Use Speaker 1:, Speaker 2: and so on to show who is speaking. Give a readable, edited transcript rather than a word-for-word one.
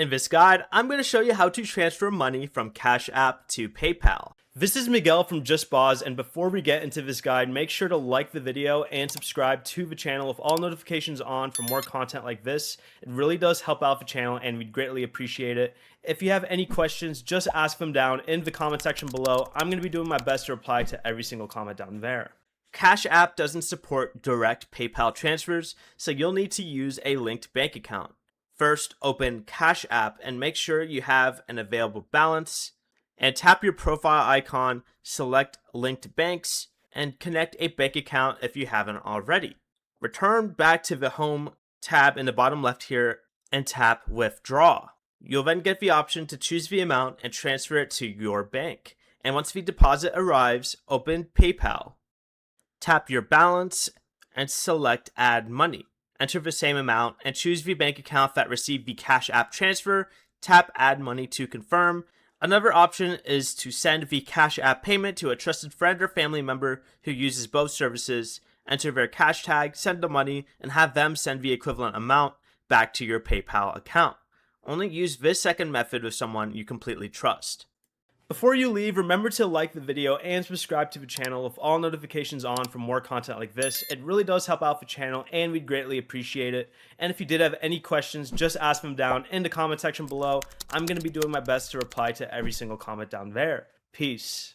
Speaker 1: In this guide, I'm going to show you how to transfer money from CashApp to PayPal. This is Miguel from Just Boz, and before we get into this guide, make sure to like the video and subscribe to the channel with all notifications on for more content like this. It really does help out the channel and we'd greatly appreciate it. If you have any questions, just ask them down in the comment section below. I'm going to be doing my best to reply to every single comment down there. CashApp doesn't support direct PayPal transfers, so you'll need to use a linked bank account. First, open CashApp and make sure you have an available balance, and tap your profile icon, select linked banks, and connect a bank account if you haven't already. Return back to the home tab in the bottom left here and tap withdraw. You'll then get the option to choose the amount and transfer it to your bank. And once the deposit arrives, open PayPal. Tap your balance and select add money. Enter the same amount and choose the bank account that received the CashApp transfer. Tap add money to confirm. Another option is to send the CashApp payment to a trusted friend or family member who uses both services. Enter their cash tag, send the money, and have them send the equivalent amount back to your PayPal account. Only use this second method with someone you completely trust. Before you leave, remember to like the video and subscribe to the channel with all notifications on for more content like this. It really does help out the channel and we'd greatly appreciate it. And if you did have any questions, just ask them down in the comment section below. I'm going to be doing my best to reply to every single comment down there. Peace.